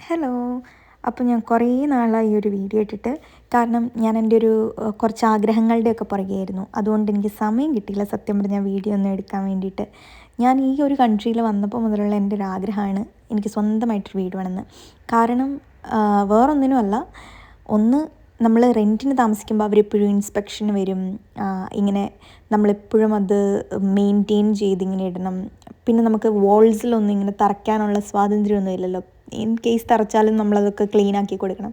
Hello. അപ്പോൾ ഞാൻ കുറേ നാളായി ഈ ഒരു വീഡിയോ ഇട്ടിട്ട്. കാരണം ഞാൻ എൻ്റെ ഒരു കുറച്ച് ആഗ്രഹങ്ങളുടെയൊക്കെ പുറകെയായിരുന്നു. അതുകൊണ്ട് എനിക്ക് സമയം കിട്ടിയില്ല സത്യം പറഞ്ഞാൽ വീഡിയോ ഒന്നും എടുക്കാൻ വേണ്ടിയിട്ട്. ഞാൻ ഈ ഒരു കൺട്രിയിൽ വന്നപ്പോൾ മുതലുള്ള എൻ്റെ ഒരു ആഗ്രഹമാണ് എനിക്ക് സ്വന്തമായിട്ടൊരു വീട് വേണമെന്ന്. കാരണം വേറൊന്നിനുമല്ല, ഒന്ന് നമ്മൾ റെൻറ്റിന് താമസിക്കുമ്പോൾ അവരെപ്പോഴും ഇൻസ്പെക്ഷന് വരും. ഇങ്ങനെ നമ്മളെപ്പോഴും അത് മെയിൻറ്റെയിൻ ചെയ്തിങ്ങനെ ഇടണം. പിന്നെ നമുക്ക് വോൾസിലൊന്നും ഇങ്ങനെ തറയ്ക്കാനുള്ള സ്വാതന്ത്ര്യമൊന്നും ഇല്ലല്ലോ. ഇൻ കേസ് തറച്ചാലും നമ്മളതൊക്കെ ക്ലീൻ ആക്കി കൊടുക്കണം.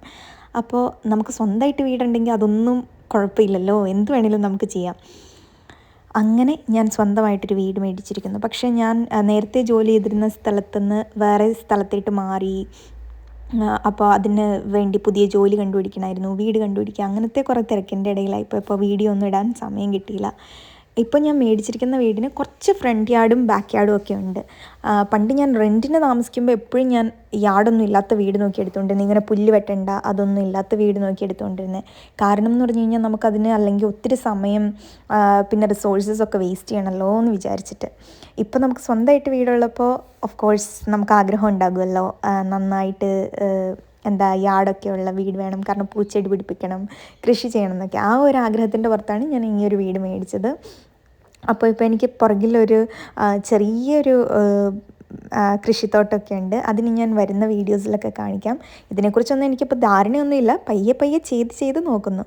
അപ്പോൾ നമുക്ക് സ്വന്തമായിട്ട് വീടുണ്ടെങ്കിൽ അതൊന്നും കുഴപ്പമില്ലല്ലോ, എന്ത് വേണമെങ്കിലും നമുക്ക് ചെയ്യാം. അങ്ങനെ ഞാൻ സ്വന്തമായിട്ടൊരു വീട് മേടിച്ചിരിക്കുന്നു. പക്ഷേ ഞാൻ നേരത്തെ ജോലി ചെയ്തിരുന്ന സ്ഥലത്തുനിന്ന് വേറെ സ്ഥലത്തേട്ട് മാറി. അപ്പോൾ അതിന് വേണ്ടി പുതിയ ജോലി കണ്ടുപിടിക്കണമായിരുന്നു, വീട് കണ്ടുപിടിക്കുക, അങ്ങനത്തെ കുറേ തിരക്കിൻ്റെ ഇടയിലായിപ്പോൾ ഇപ്പോൾ വീഡിയോ ഒന്നും ഇടാൻ സമയം കിട്ടിയില്ല. ഇപ്പോൾ ഞാൻ മേടിച്ചിരിക്കുന്ന വീടിന് കുറച്ച് ഫ്രണ്ട് യാർഡും ബാക്ക് യാർഡും ഒക്കെ ഉണ്ട്. പണ്ട് ഞാൻ റെൻറ്റിന് താമസിക്കുമ്പോൾ എപ്പോഴും ഞാൻ യാർഡൊന്നും ഇല്ലാത്ത വീട് നോക്കി എടുത്തുകൊണ്ടിരുന്നത്. ഇങ്ങനെ പുല്ല് വെട്ടണ്ട അതൊന്നും ഇല്ലാത്ത വീട് നോക്കി എടുത്തുകൊണ്ടിരുന്നത്. കാരണം എന്ന് പറഞ്ഞു കഴിഞ്ഞാൽ നമുക്കതിന് അല്ലെങ്കിൽ ഒത്തിരി സമയം പിന്നെ റിസോഴ്സസ് ഒക്കെ വേസ്റ്റ് ചെയ്യണമല്ലോ എന്ന് വിചാരിച്ചിട്ട്. ഇപ്പോൾ നമുക്ക് സ്വന്തമായിട്ട് വീടുള്ളപ്പോൾ ഓഫ് കോഴ്സ് നമുക്ക് ആഗ്രഹം ഉണ്ടാകുമല്ലോ, നന്നായിട്ട് യാർഡൊക്കെ ഉള്ള വീട് വേണം, കാരണം പൂച്ചെടി പിടിപ്പിക്കണം, കൃഷി ചെയ്യണം എന്നൊക്കെ. ആ ഒരു ആഗ്രഹത്തിൻ്റെ പുറത്താണ് ഞാൻ ഈ ഒരു വീട് മേടിച്ചത്. അപ്പോൾ ഇപ്പോൾ എനിക്ക് പുറകിലൊരു ചെറിയൊരു കൃഷിത്തോട്ടമൊക്കെ ഉണ്ട്. അതിന് ഞാൻ വരുന്ന വീഡിയോസിലൊക്കെ കാണിക്കാം. ഇതിനെക്കുറിച്ചൊന്നും എനിക്കിപ്പോൾ ധാരണയൊന്നുമില്ല, പയ്യെ പയ്യെ ചെയ്ത് നോക്കുന്നു.